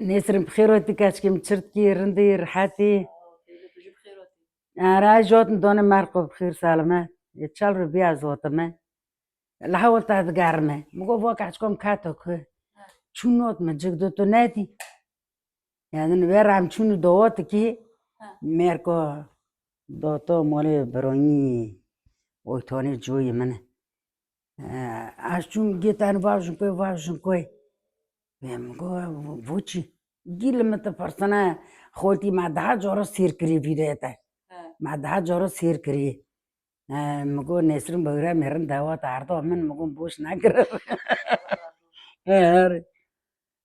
نسرم بخيروتي كاشكي متشرتكي رندي رحاتي تجيب خيراتي. أنا جوت دون مرقب بخير سالمة يتشال ربيع زوتمة لحاول تذكرمه مقول فوق عشكم كاتوك شنوت متجدو تنادي يعني نبير عم شنو دوتكي ميركو دوتو مولي بروني ويتوني جوي منه عشون جيت أنا فاجن كوي مقول فوتشي جيل متى فرسنا خولتي مع ده جورو سير كري فيديتا مع ده جورو سير كري مقول نسرم بغير مهرن دعوة عرضه من مقول بوش ناقر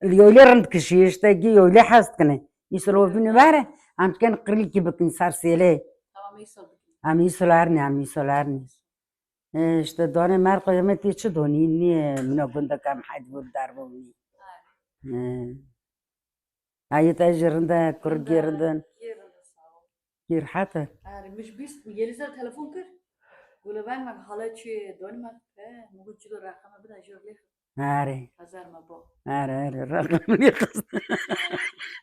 اليولي رند كشيش تاجي يولي حاستكني يسلو بني باره عم كان قريل كي بكن صار سيلي عم يسولارني اشتا دوني مارقو يمتي تشدوني اني من اقول كام حد بردار بوني هاي تاجرندا كرجيرندن كير حتى مش بيس يلزم تلفون كر ولا بان ما حالات شيء دون ما موجود جلو رقم بدأ جور ليه هاري هزار ما بو هاري الرقم اللي قصد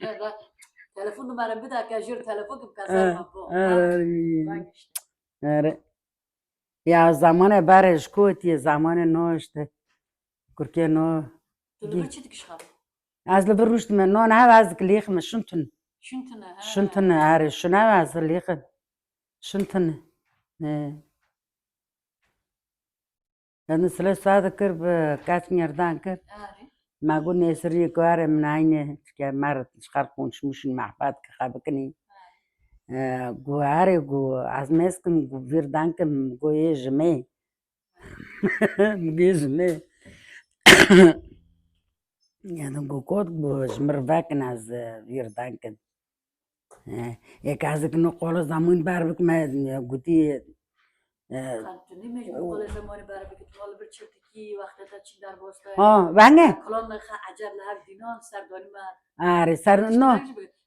لا تلفون ما بدأ كجور تلفون بكزار ما بو هاري هاري يا زمان بارش كوتي زمان نوشت كركي نو تلبرش تكشخر از لبروشت من نو نه از کلیخ من شنتنا شنتن هاري شنو از لیخ شنتن أنا ثلاث ساعات كرب كاتن يردان كر ما قلنا يسري كوارع من عينه كمرت شخرقونش مش محبات كخابكني جو عاري جو عزمسكم جو فيردانكم جو يجمي مجيجمي يعني جو كود جو جمر فاكن عز فيردانكم يك عزك نقول زمان باربك ما قلتي خانتني مش بقول زمان باربك تقول برشلتكي وقتها تشين دار بوستا بانه كلام خا عجب لها دينان سردوني ما عاري صار نو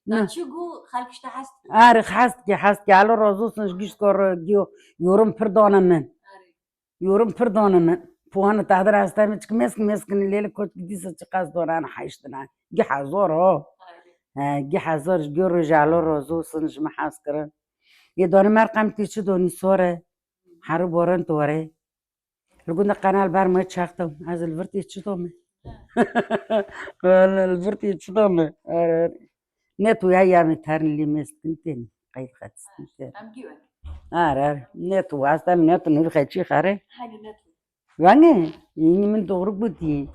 ناتشيجو خالكش تحست عاري حستي على الرزوس نجيش كور جيو يورم پردونا من يورم پردونا من فوانا تهدر هستامش كمسك الليل كنت ديسة تقاس دونا أنا حيشتنا جي حزور جي حزور جيو رجالو الرزوس نج محاسكرن يدوني مرقم تيشو دوني صورة حرو بورن توري لقونا قنال بار ما تشاختم از الفرتي تشتومي الفرتي تشتومي نتو يا يامي تارن اللي مستنتين قيد خدستنتين نتو أصلا نتو نرخي شي خاري وانه يني من دورك بدي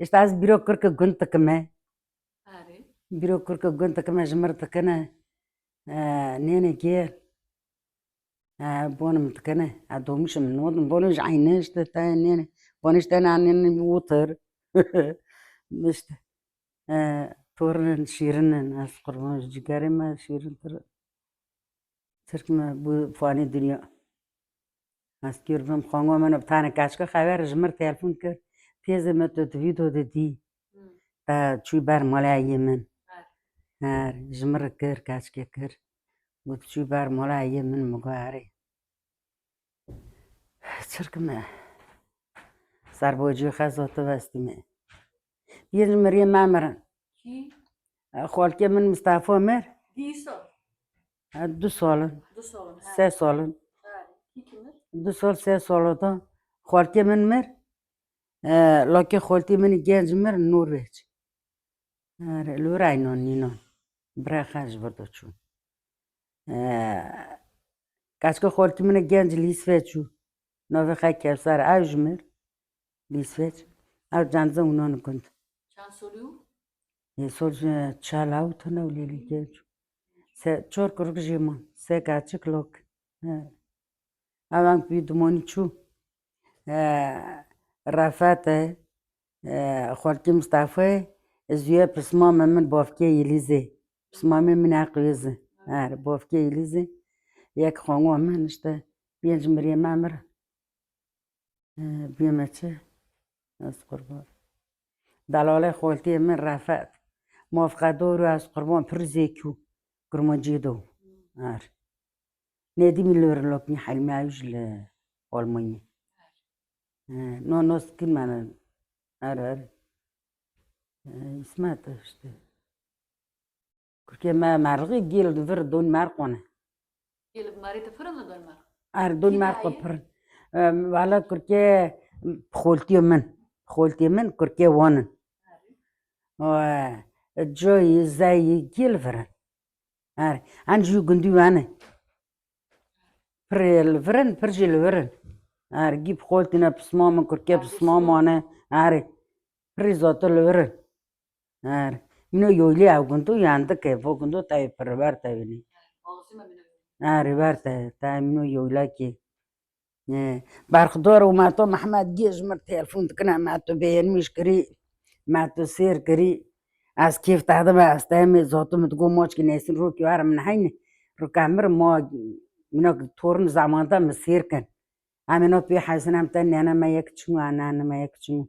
استاذ بيرو كرك كنت كما بيرو كرك كنت كما جمرت كنا نيني كير بون متكنا ادومش من نود بونش عينش تاني بونش تاني عنين ووتر مش تورن شيرن ناس قربان جيكاري ما شيرن ترك ما فاني الدنيا أذكر بهم خانوا من بتاعنا كاشكا خبر جمر تلفون كر تيز ما تفيدو دي تا شو بار ملاي من هار جمر كر كاشكا كر وشو بار ملاي من مقاري ترك ما صار بوجي خزوت بستي ما يجي مريم مامرن خالك من مصطفى مر دو سالن سه سالن دو سال سه سالن خالك من مر لكن خالتي من جنج مر نرويج لوراينون نينون براخاج بردوچون كاشكو خالتي من جنج ليسفيتشو نوفي خاي كيفسار أجمر ليسفيتش أو جانزا ونون كنت كان سوليو يسول تشالاو تنو ليلي جنجو چور كروك جيمان سه كاتشك لوك أوان بيدموني شو رافاته خالتي مصطفى زويا بس ماما من بافكي يليزي بس ماما من عقيزة بافكي يليزي ياك خانوا من نشتا بينج مريم مامر بيمتش از قربان دلالة خالتي من رفعت موافقة دورو از قربان پرزيكو قرمان جيدو نادي من لور لوكني حلمي عيوش لألمانيا نو نوس كل معنا اسمها işte. Kurke ma margı gel ver don marqone. Gelip marita fırınla dönmek. Ar don Ki marqo dahi? per. Valla kurke xoltiyemen kurke wonen. Joy zay gel veren. Ar anju gundu wane. Prel veren perjel veren. Ar gib xoltina psmama kurke psmama ar prizotol veren. Ar mino yoyli agundu yanda ke vogundu tay perver tayni. Ağzıma bile. Riverta تايمنو يولاكي بارخدور وماتو محمد جيج مر تلفون تكنا ماتو بين مش كري ماتو سير كري از كيف تهضم استامي زوتو متقو موش كي ناسين روكي وارا من حين روكامر مو منو تورن زمان دا مسير كان امينو بي حسن ام تاني انا ما يكتشمو انا ما يكتشمو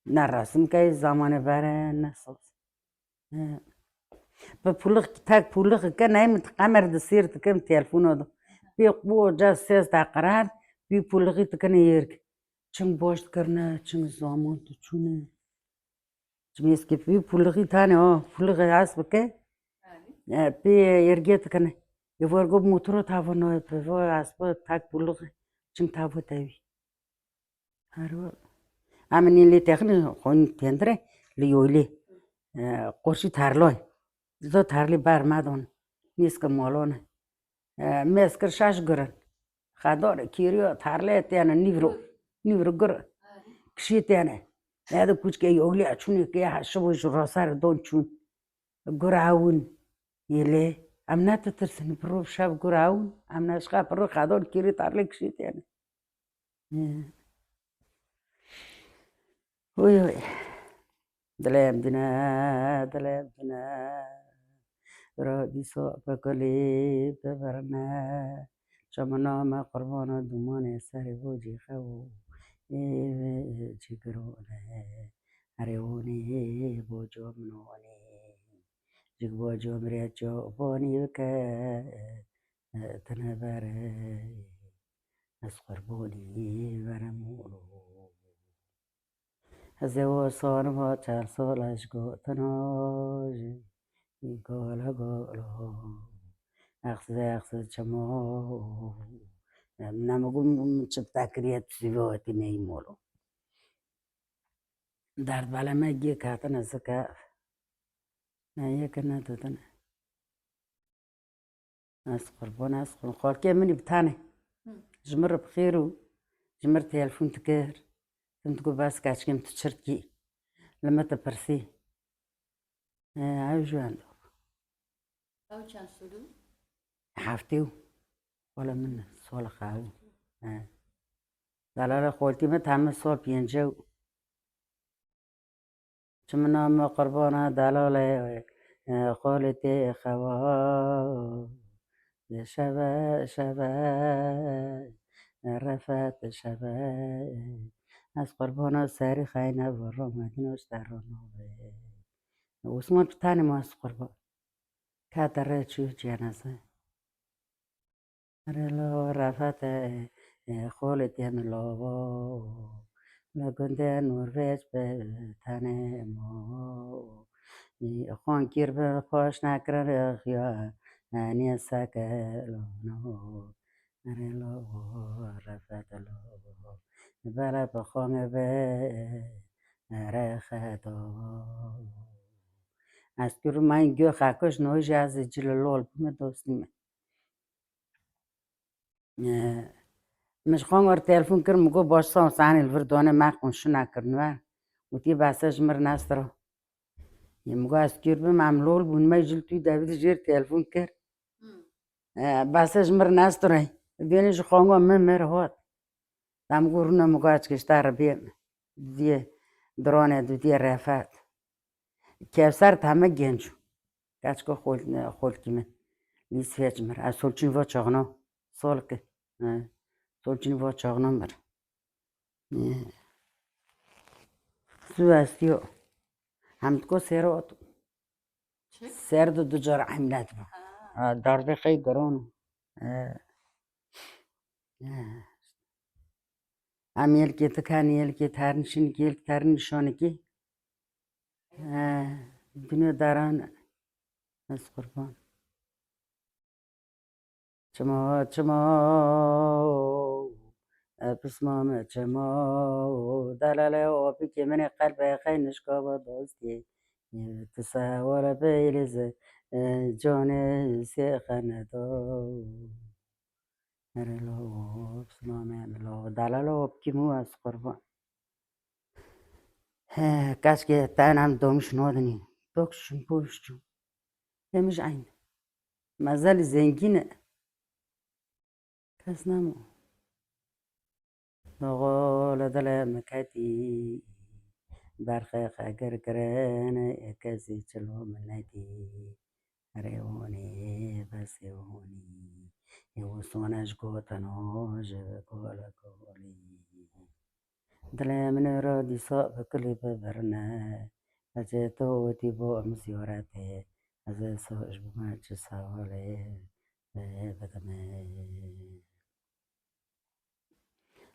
نرسم كاي زمان بارا نصوص بفلق تاك فلق كان نايم تقمر دسير تكم تلفونه ده بي قبو جا سيز تا قرار بي فلقي تكن يرك چن بوشت کرنا چن زمان تو چونه چمیس که بي فلقي تاني فلقي عاس بكه بي يرجع تكن يفرقو موترو تافو نو بفو عاس تاك فلقي چن تافو تاوي هارو امني اللي تخني خون تندره ليولي قرشي تارلوي زو تارلي بار مادون نيسك مولون مسكر شاش گرن خادور كيريو تارلي تيانا نيفرو گر كشي تيانا هذا كوش كي يولي اشوني كي حشبو جراسار دون چون گر عون يلي امنا تترسن برو شاب گر عون امنا شقا برو خادور كيري تارلي كشي تيانا وي وي دلام دنا راديسو بكلي ببرنا شمنا ما قربانا دومان سر بوجي خو جگرونه هروني بوجو منوني جگ بوجو مريجو بوني بك تنبري أسقر بوني ورمولو هزو صار ما ترسل أشقو تناجي قال قالو أخذ جمو نمگم چپتا کریت سیوتی نیمولو درد بالا ما گی کاتن ازکا نه کنه دادن از قربان خال که منی بتانه جمر بخیرو جمر تلفون تکر تنتقو باس کاشکم تشرتكي لما تبرسي عاوجو عنده أو كان سلو حافتيو ولا من صول خاو دلالة خولتي ما تعمل صول بينجو شمنا ما قربانا دلالة خولتي خوا شبا رفت شبا از قربانا ساري خاينة برو مدينوش دارونو واسمون بتاني ما از قربان كاتر شو جنازة رلو رفت خولتي لو لكنت نورفيج بتاني مو خون كير بخوش نكرر خيا أني ساكلونو رلو رفت لو بلا بخون رختو أذكر ما يجوا خاكوش نوجي از جلال بما دوستي مش خانگر تلفن کرد مگو باش سام سانی الفردانه ما خونشنا کرنوا وتی باسش مر نسترا مگو أذكر بمعملول بون ما يجل توي داود جير تلفن کرد باسش مر نسترا بينش خانگر مر هات تام گورنا مگو أشكشتار بين دي درانه دي رفت كيفسر تامه جنجو كاشكو خول كيمن لیس فیج مر از سولچین و چاقنا سال که سولچین و چاقنا مر سو استیو هم تکو سرات سر دو جار حملت با درد خیلی گران امیل که تکانی ال که ترنشین که ترنشانی که دنیا دارن از قربان چما بسمام چما دلال آبی که من قلب خینش کابا دوستی تصور بیرز جان سیخن دو مرلو بسمام مرلو دلال آب که مو از قربان کاش که تنم دومش نادنی دوکشون پوششون همش عین مازال زنگینه کس نمو نقول دلم كتي برخ خجر كران كزي چلو منتي ريوني بس يوني يوصونش قوتناج قولا قولي دلم نرادي صاب كل ببرنا أجتو تبو مسيوراتي أز سوش بماتش سوالي بدمي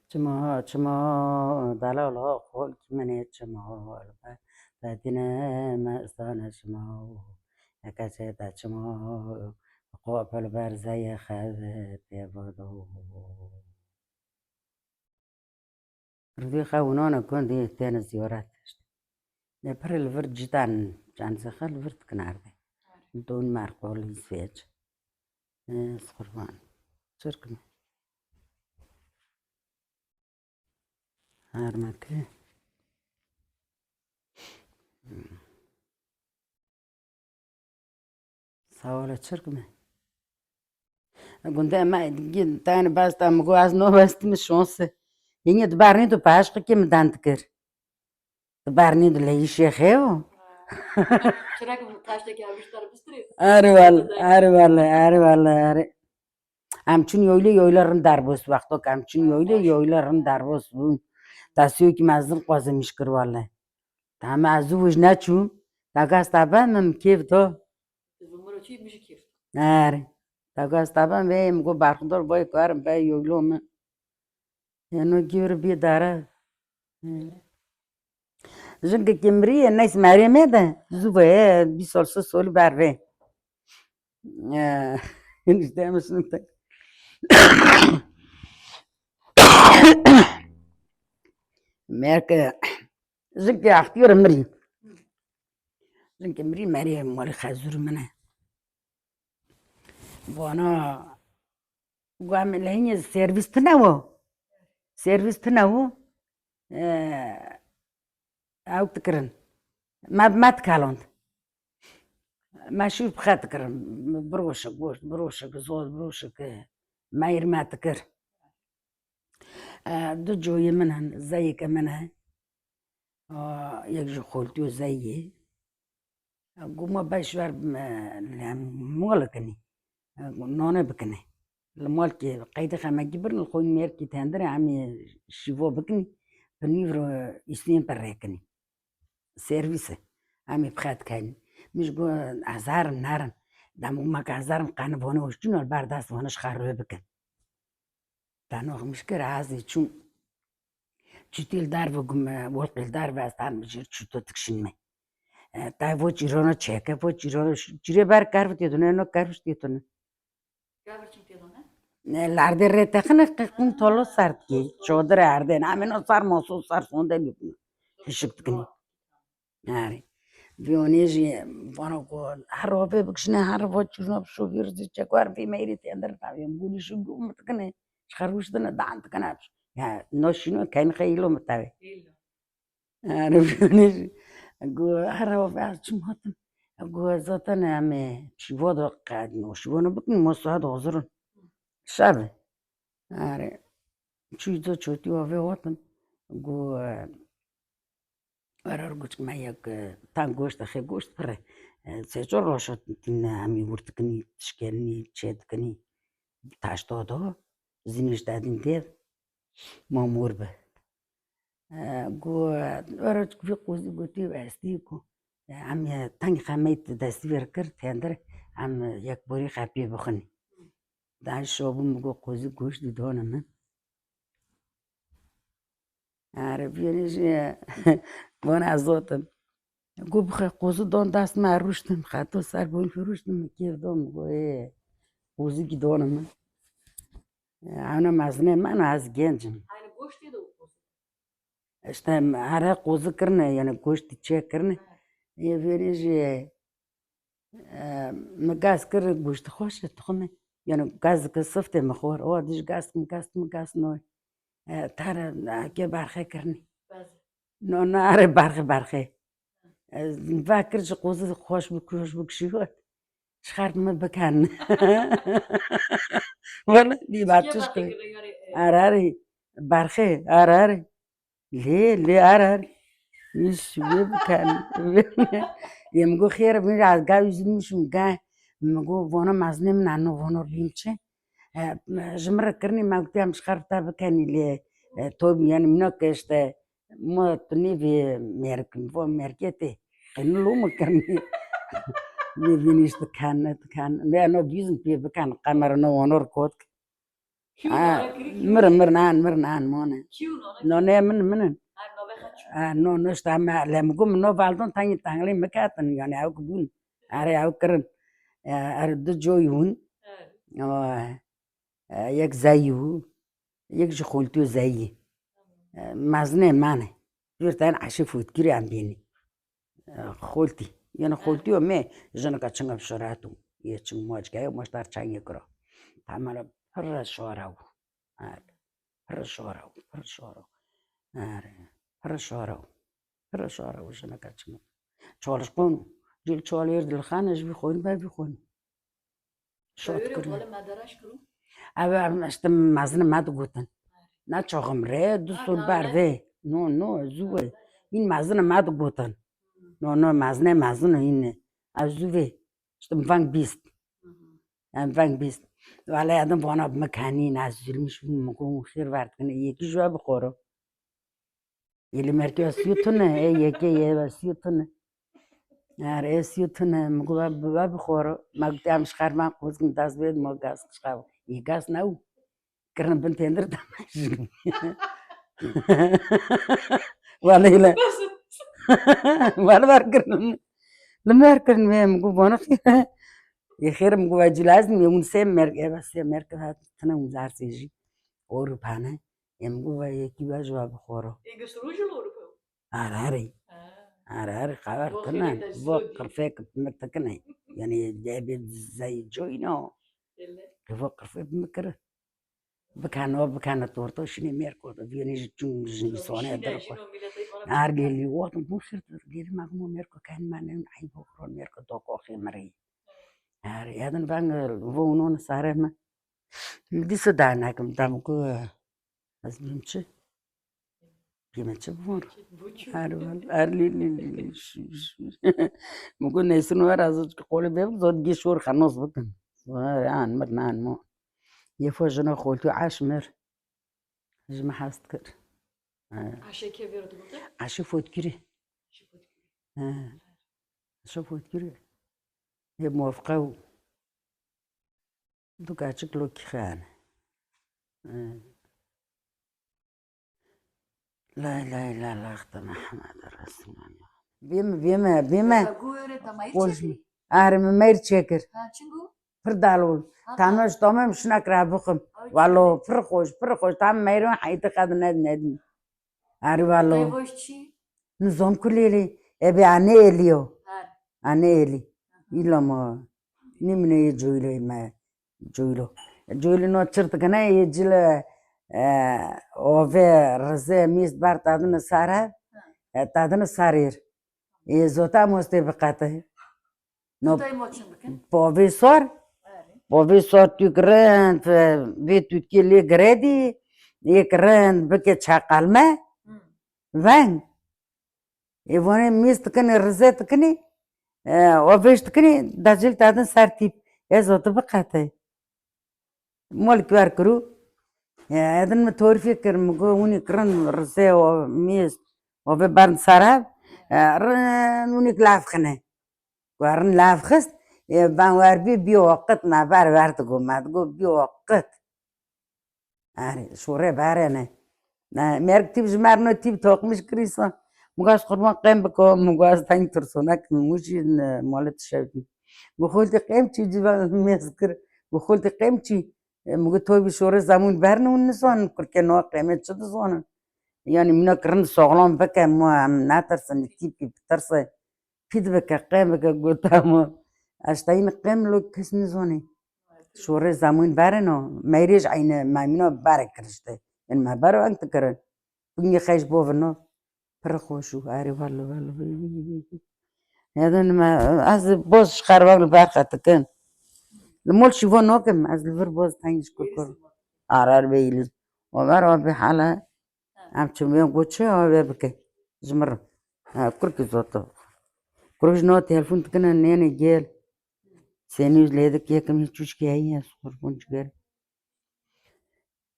چما دلالا خول منی چما بدین مستان چما کسی تا چما قابل برزای خود پیبادو ردی خوانان کندی تن زیارت نپر الورد جدان جان زخل الورد کنارده دون مرقولی سویج سخربان چرکم هرمکه سوال چرکمه گنده ما دیگه تان باستم مگو از نو باستم شانسه اینه دبارنی تو پاش که مدانت کر دبارنی دو لیشه خیو چرا که تاشته که بیشتر بستری آره واله همچون یویلارن درباس وقتا که همچون یویلارن درباس بون تاسیو که مزدن قازم میشکر واله تام ازوج نچوم داگاست تابم کیف تو مرو چی میشه کیف آره داگاست تابم بهم گو برخوردار بای کارم بای یویلوم اینو گیر بی داره جنگ کمری نیست ماری میده زوبه 20 سال بره اینش دامسون تا مرک جنگ اختیار مری جنگ مری مال خزور منه وانا قام لهني سيرفيس تناو او تكرن ما تكالونت ما شوف بخات تكرن بروشك بوش بروشك زود بروشك ما يرمى تكر دجو يمنهن زي كمنها يجي خولتو زيي قوما بشوار مولكني نونه بكني المالكي قيد خما جبر الخوي ميركي تندر عمي شيفو بكني بنيفرو اسنين بريكني سيرفيس عمي بخات كان مش جو عزار نارن دامو ما كعزار مقانا بونا وشتونو البارداس واناش خارو بكن دانو مشكرة عازي تشون تشتيل دار وقم ورقل دار باستان بجير تشتو تكشنمي تاي فو جيرونا تشيكا فو جيرونا جيري بار كارف تيتونا نو كارفش تيتونا العرض تخنق قيقون طولو صارتكي شودر عرضين عمينو صار موصول صار صوندا بيكون هشكتكني ناري بيونيجي وانا قول حروفي بكشنا حروفو تشوفنا بشوفير زي تشاكوار في ميري تندر تاوي مقولي شو قوم تكني شخروش دنا دان تكنابش يا نوشينو كاين خيلو متاوي عارف بيونيجي قول حروفي عشان هاتم قول زاتنا عمي شيفودو قاعد نوشيفونو بكني موصوهاد غزرون شابه آره چیزا چوتی و واتن گو قرار گوش ما یک تان گوشت خی گوشت پره سه روشت تین همی ورد کنی تشکنی چید کنی تاش دادا زینش دادین دید مامور به گو قرار گوی قوزی گوتی و استی کو هم تانگ خمیت دستی ور کرد تندر هم یک باری خپی بخنی داش شابون مگو قوزی گوشت دیدانه من عارف يعني شي وانا عزوتن گو بخواه قوزو دان دست من روشتم خطا سر بون روشتم کیف دام گو قوزو کی دانم انا مزنه من از گنجم Aynı boş dedi o boz. işte ara قوزو کرنه یعنی گوشت چه کرنه یه ویریجی مگاز کرد گوشت خوشه تخمه یعنی گاز که سفته مخور او دیش گاز نوی تاره که برخه کرنی Bazı. نه آره برخه فکرش قوزو خوش بکشی بود شخرت من بکن ولی دی Diye بچهش bakı کنی gibi yani. آره برخه آره لی آره میش بکن میگو خیر میره از گاویز میشم گه میگو وانا مزنه من انو وانا ریمچه جمره کرنی مگوتی هم شخرت بکنی لی تو بیان مینا کشته ما تنی وی مرکم و مرکته قنلو مکرنی میبینیش تکن نه نو بیزن پی بکن قمر نو وانور کود Kiu nana kiri kiu. مرنان مانه Kiu nana نو kiri. نه من Her nove kaçıyor. نو نشتا ما لما قوم نو بالدون تاني مكاتن يعني او كبون اري او كرن ارد جويون Evet. يك زيو يك جخولتو زيي مازنه مانه جورتان عشفوت كيري عم بيني خولتي يعني خولتي ومي جنك اتشنغ بشراتو يتشنغ موج كاي ومشتار تشان يكرو تعمل هر شوراو هر شوراو هر شوراو جنك اتشنغ چالش قون جيل چالير دل خانش بيخون با بيخون شوت Öyle كرن böyle madaraş kuru. ابا اشتم مازنه ما تقوتن نا چاقم ره دوستور برده نو زوه این مازنه ما تقوتن نو مازنه اینه از زوه اشتم فانگ بیست فانگ بیست ولی آدم وانا بمکانی ناز زلمش مکون خیر ورد کنه یکی جواب بخورو یلی مرکی سیوتونه یکی یه سیوتونه آره سیوتونه مگو بخورو مگو همش خرمان قوزم دست بید ما گاز خشکاو یه گاز نو کرن بنتندر دامش ولی لا Nasıl? ولا بركرن لما يركن مقو بونا خير يا خير مقو اجي لازم يوم سيم مرك بس مرك هات تنا مزار سيجي اور بانا يمقو يكي باجوا بخورو İyi gösterici olur bu. اراري اراري خبر Bu كنا xeyli de بفكر zodi. فيك بمتكني يعني جايب زي جوينو Elle. بفكر فيك بمكر بكانو تورتو شني ميركو بيني جون سوني Şine دركو şino millete bana ارجع لي وقت بوشر غير ما مو ميركو كان ما نعي بكرون ميركو دوكو خمري هذا بان فونون صارما دي سودانا كم تامكو أزمنش بيمتش بفور buçuk. أرلي ممكن نسنو رازو قولي بيب زود جيشور خنوص بكن آن مرنان مو يفوجنا خولتو عاشمر جمع حاستكر Haşeke verdi burada. عاشي فوت كري Şipot gibi. عاشي فوت كري هي موافقة دوكا تشكلو كي خان لا لا لا لا أخت محمد رسول الله بيما Göre tamayı قولش çekti. أهرم مير تشكر Ha çünkü. فردالول تامش تامم شنك رابخم والله فرخوش تام ميرون حيت قد ند أري والله Dayvoşçi. نظام كليلي أبي أنا إليو Ha. أنا إلي إلا ما نمني ما جويلو نو تشرت كنا يجيل أوفي رزة ميس بار تادن سارة تادن سارير يزوتا مستبقاته نو Daymoçun bakın. بوفيسور Evet. بوفيسور تو جراند بيتو كيلي جرادي يكراند بكي تشاقال ما فان يفوني ميس تكني رزة تكني وفيش تكني داجل تادن سارتيب يزوتا بقاته مولك واركرو هذا المتور فكر مقوني كرن رزة وميس وفي بارن ساراب رنونيك لافخنه وارن لافخست بان واربي بيو وقت ما بار وارتقو ما تقو بيو وقت شوري بارنا ميرك تيب جمارنو تيب توق مش كريسا مقاس قربان قيم بكم مقاس تاني ترسونك موشي مالت الشاوتي بخولت قيمتي جبا ميسكر بخولت قيمتي مقول توي بشورة زمون برن ونسان كركنوا قيمت شد زونا يعني منا كرن شغلان بكا ما ناترسن تيبي بترسه فيد بكا قيم بكا قلتامو اشتاين قيم لو كسن زوني شورة زمون برنو ما يريج عين ما منا بارك رشته يعني ما بارو انت كرن بني خيش بوفنو فرخوشو عاري والله هذا ما از بوز خربان البارقة تكن المول شوفون نوكم از الفر بوز تانيش كركر عرار بيلز ومرة بحالة عم تشوفين قوتشي وبيبكي جمر كركي زوتو كركي نو تلفون تكنا نيني جيل سينيوز ليدك يكم يتوش كي هي صور بونش غير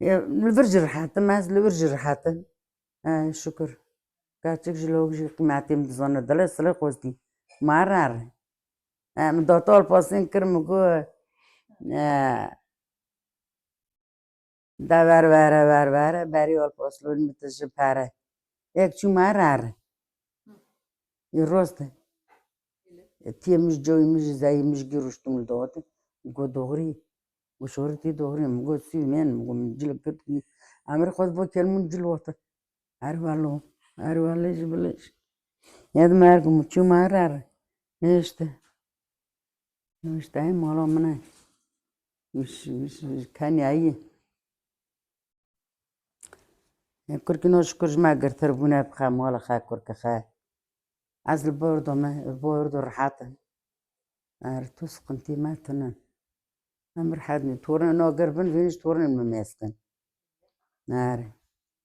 الفرجر حاتم از الفرجر حاتم شكر كاتشك جلوجي قمعتي متزونة دلس سلا قوستي مارار مدوتول بوسين كرمكو دا بر بری ول پاسلون میتشه پره یک چو مارار یروسته تیمش جوی مش زای مش گیروشتم داد گو دوغری گو شورتی دوغری مگو سی من مگو جل کتی امر خود با کلمون جل وقت هر والش بلش ید مرگم چو مارار نوشته این مالا منه وش کنیایی كركي شكرج ما قرت ربنا بخا مالا خا كركا خا از البوردو ما البوردو رحاتن ارتوس قنتي ما تنن امر حدني تورن نو قربن فينش تورن المميسكن ناري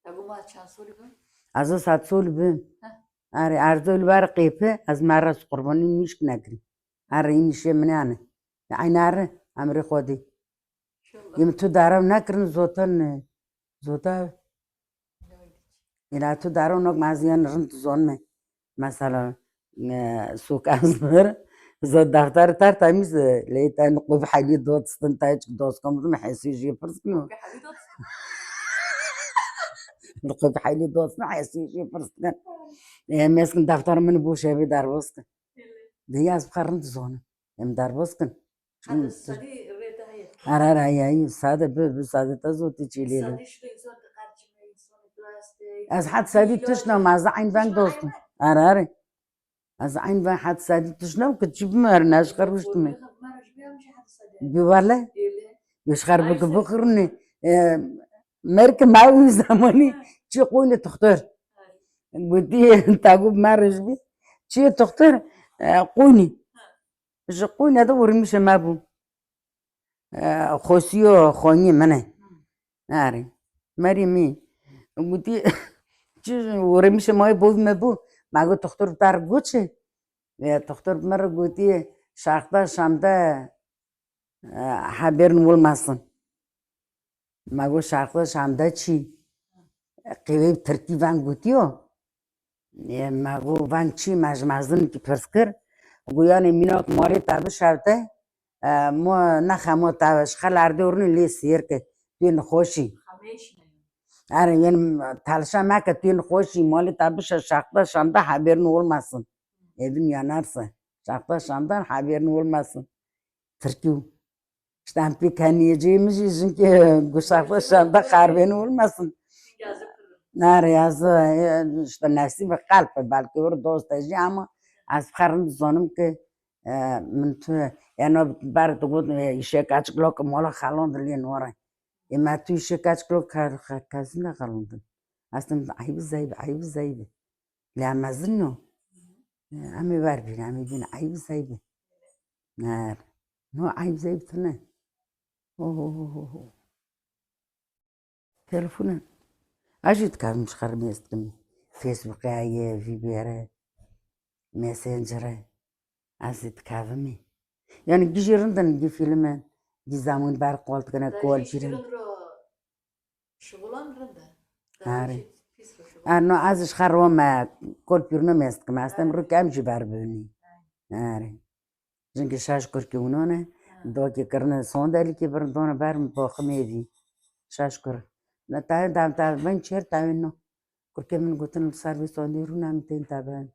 تقول ما تشانسولي بهم ازو ساتسول بم اري ارزو البارقي في از مرس قرباني مش نقري اري نشي منانه عين اري امري خودي يمتو دارم نكرن زوتن زوتا إلى تدارو نوك مازيان رنت زون مثلا سوق أزمر زود دفتر تر تمیز لیتا نقوب حالی دوت استنتاج دوست کم رو محسی جی فرسکنو نقوب حالی دوست محسی جی فرسکن مسكن دفتر من بوشه بي دروسكن دي از بخارنت زون ام دروسكن هذا الصديق ريته هي ارار هي ساده بساده تزوتي تشيلي صديق شو يزود قرش ما يسون بلاستيك از حد سادي تشنا مع زعين بان دوستن اراري از عين بان حد سادي تشنا وكتجيب مرناش خرجت من ما رجع بيها مش حد صديق بيوالله إيه يشخر بك بخرني مرك معوي زماني شي قولي تختار قلتي تعقوب مرج بي شي تختار قوني شي قوني هذا ورمش ما بو خوسيو خوني منه ناري مريمي قلتي شي ورمش ما بو ما بو ما قلت تختار تار قوتشي تختار مرة قلتي شاختا شامتا حبرن والمصن ما قلت شاختا شامتا چی قیوی ترکی وان گوتیو ما قلت وان چی مجمزن کی پرسکر گویان میناک ماری تابه شوته ما نخمو تابش خلارده ورنی لی سیر که توی نخوشی آره یعنی تلاشا ما که توی نخوشی مالی تابه شاختا شامتا حبرن والمصن evin yanarsa, şarkta şamdan haberin olmasın. Türkü. İşte bir kaniyeceğimiz için ki bu şarkta şamda haberin olmasın. Nare yazı işte nasip ve kalp belki or dost eci ama az karın zonum ki من yani bar tuğut işe kaç kilo mola halon diliye nora. Ama tu işe kaç kilo kazına halon. Aslında ayıp zayıf. La mazino. عمي باربي عمي بين عيب زيبي نار نو عيب زيب تنا اوه تلفونا اجيت كان مش خرمي استمي فيسبوك اي في بيرة ماسنجر ازيت كافمي يعني جي رندن جي فيلم جي زامون بار قولت كنا كول جيرن شغلان رنده هاري أنا عايز خروة ما كل بيرنا ماست كم استم ركام جبار بني هاري جنك شاش كركي ونونه دوكي كرنا صندلي كي بردونا بارم باخميدي شاش كر لا تاين دام تاين بين شير تاينو كركي من قلت له سيرفيس وندي رونا 200 تابان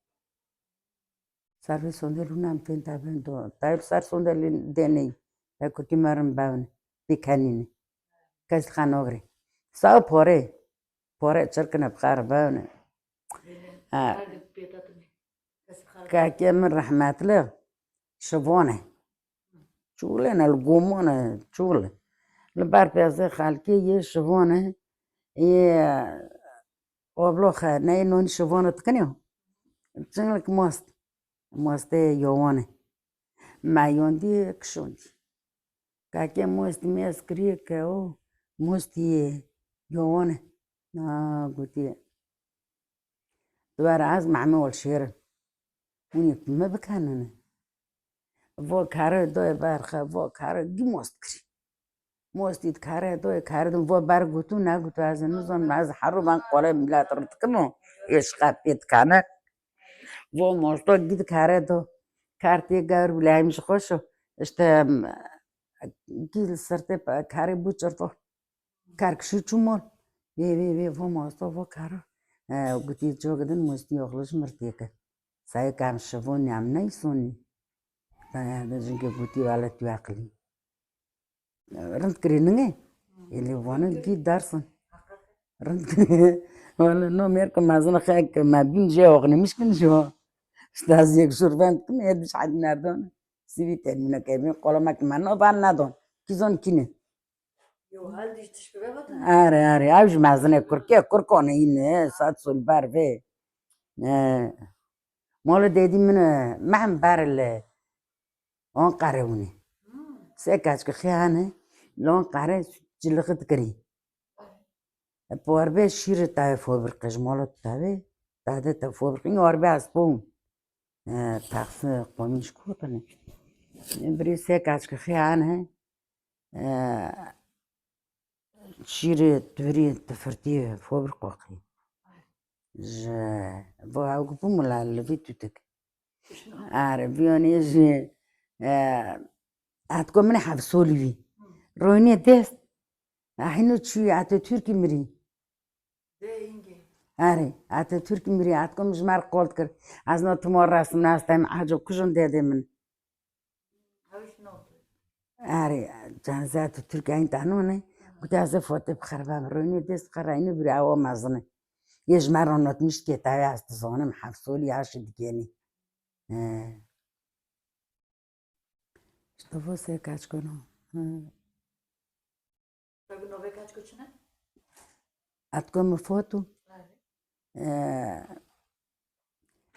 سيرفيس وندي رونا 200 تابان دو طيب صار سوندر ديني كركي مرم باون بيكانيني كاس خانوغري ساو بوري تشركنا بخار باون هذا بيتاتني بس خالد كاكي من رحمات له شوفونه شغلنا القومونة شغل البار بيزي خالكي يشوفونه ي وبلوخ ناي نون شوفونه تكنيو تشنلك موست يوونه ما يوندي كشوندي كاكي موست ميس كريك او موست يوونه قلتي دوار عاز معمي والشير وني ما بكاننا فو كاره دوي بارخه فو كاره دي موست كري موست كاره دوي كاره دم فو بار قلتو نا قلتو از نظام از حرو بان قوله ملا ترتكنو يشقى بيت كانك فو موستو جد كاره دو كارتي قار ولا مش خوشو اشتا جيل سرتي كاري بوچرتو كارك شو چمول وي فو موستو فو كاره قلتي جو قدن موستي يخلص مرتيكه ساي كام شفون يعم نيسوني هذا جنك قلتي ولا تواقلي رنت كرينغي اللي وانا جي دارسن رنت ولا نو ميركم ما زنا خاك ما بين جي وغني مش كن جو استاذ يك شربان كم يدش حد نادون سيبي ترمينا كيبين قولا ما كمان نو بان نادون كيزون كينه يو هل دي تشبه بطن اري اوج ما زنا كركون هنا ساتسو البار في مولا ديدي من معم بار اون قاروني سيكاش كخيانه لون قاري جلخت كري بوربي شير تاي فوبر قجمولت تاوي تاده تا فوبر قين وربي اسبوم تاخس قومش كوتني بري سيكاش كخيانه شير توري تفرتي فوبر قوقي ج بو عقبوم لا لفيتوتك عربيوني جي هتكون من حبسولي في رويني ديست حينو تشوي عتا تركي مري ده إنجي اري عتا تركي مري هتكون مش مار قولت كر عزنا تمور راس ناس تايم حاجو كشون دي من هاوش نوت اري جانزات تركي عين تعنوني قلت عزا فوتي بخربان رويني ديست خرايني بري عوا مازني يجمع نوت مش كي تاوي عستزوني محبسولي عاشد كيني Что você quer que não? طيب النوبة كاتش كوتشنا Atko me foto,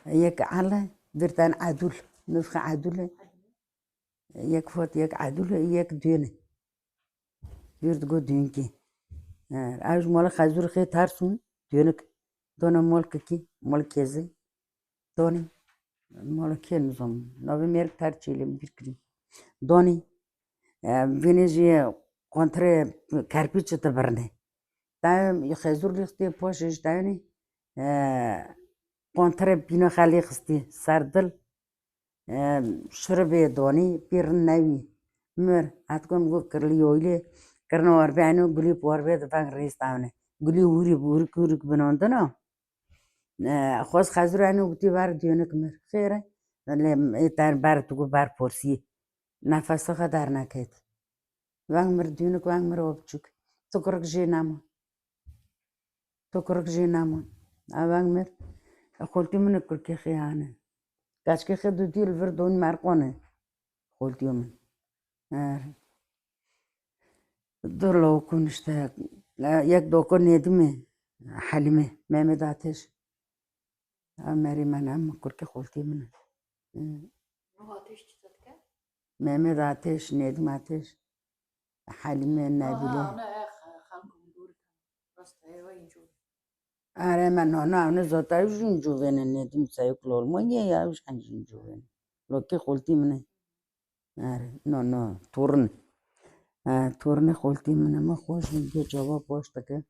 يك على درتان عدول نفخ عدول يك فوت يك عدول يك دينه يرد جو دينكي عاوز مال خازور خي تارسون دينك دونا مالك كي مالك يزي دوني مالك كي نظام نوبي ميرك تارتشيلي بيركري دوني فينيجي كونتري كاربيتش تبرني تايم يخزور ليختي بوشش تاني كونتري بينا خالي خستي ساردل شربي دوني بيرن ناوي مر هتكون بو كرلي يويلي كرنا وربعنو قولي بوربي دفاق ريس تاوني قولي وري بورك ورك بنوندنا خوز خازور عنو قلتي بار ديونك مر خيره اللي تار بار تقو بار بورسي نفسه خدار نكيت وان مر ديونك وان مر وبچوك تكرك جي نامو تكرك جي نامو وان مر قلتي من كركي خيانه كاشكي خدو دي الفردون مارقونه قلت يوم دور لو كون اشتاق لا يك دو كون ندمي حلمي ما مداتش امري منام كركي قلتي من نو هاتش تتكا ما مداتش ندماتش حلمي نابله أنا خانكم دورك بس هاي وين شو اره ما no زوتا جونجو ونه ندم سايكلول مو يا وش كان جونجو ونه لو كي قلتي من اره no تورن تورن قلتي من ما خوش میگه جواب باش تکه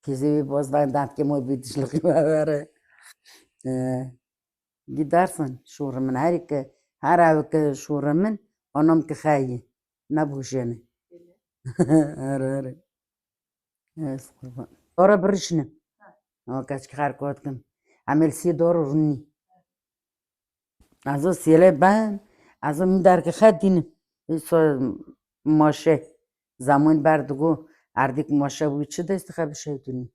کیزی باز داد که ما بیدش لقی ببره gidersin şuurumun her ev şuurumun anam ki xayi nabuşeni ara ara es kurban ora birişne kaç hareket kim. Amel si doğru runi. Azo sile ben. Azo midar ki khadin. So maşe. Zaman berdugو. Ardik maşe bu içi de istikab şey tuni.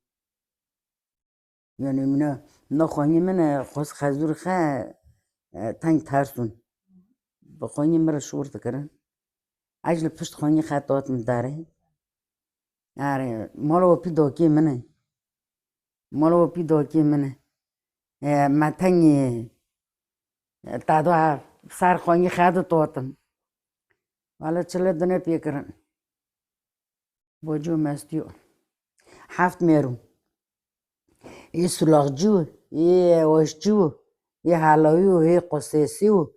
Yani mine نخوانی من خواست خزور خا تنگ ترسون بخوانی مرا شورت کردن اجل پشت خوانی خطات داره آره مالو پی داکی منه مالو پی داکی منه ما تنگی تادو سر خوانی خد توتم والا چله دنیا پی کردن بوجو مستیو هفت میرم یه سلاغجو یه وشجو یه حلاویو یه قصیسیو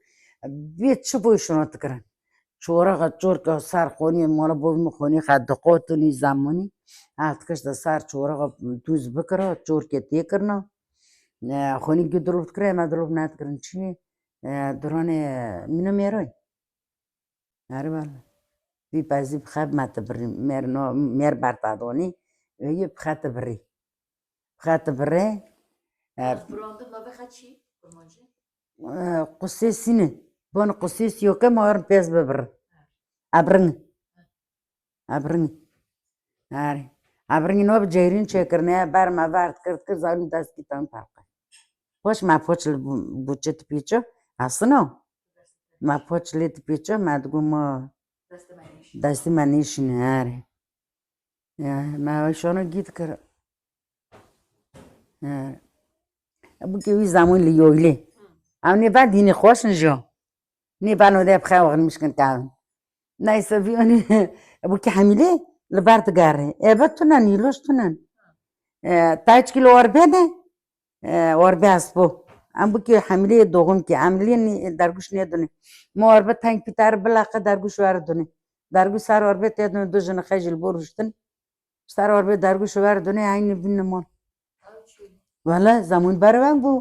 بیت چه بویشونات کردن چورا چور که سر خونی مالا بوم خونی خد قاتونی زمانی هفت کش ده سر چورا دوز بکره چور که تی کرنا خونی که دروب کرده ما دروب نت کرن چی درانه مینو میرای آره والا بی پزی بخاب مات بری میر برتادونی یه بخات بری براندم نوه خد چی؟ برمانجه؟ قصیسینه بان قصیس یوکه مارن پیس ببر ابرنگ آره ابرنگ نو بجیرین چه کرنه بر ما وارد کرد زاوی دست کی تام پاکه خوش ما پوچل بوچت پیچو اصلا ما پوچلیت پیچو ما دگو ما دستی منیشینه آره ما شانو گیت کرد ابو که وی زمان لیویله اونی بعد دینی خوش نجا نی بانو ده بخواه وقت میشکن تاون نایسا بیانی ابو که حمیله لبارت گاره ابد تونن نیلوش تونن تاج کیلو وربه وربه اسبو ام بو که حمیله دوغم که عملی درگوش نیدونه ما وربه تنگ پیتر بلاقه درگوش وردونه درگوش سر وربه تیدونه دو جن خیجل بروشتن سر وربه درگوش وردونه عین بین مال والا زمان برای بو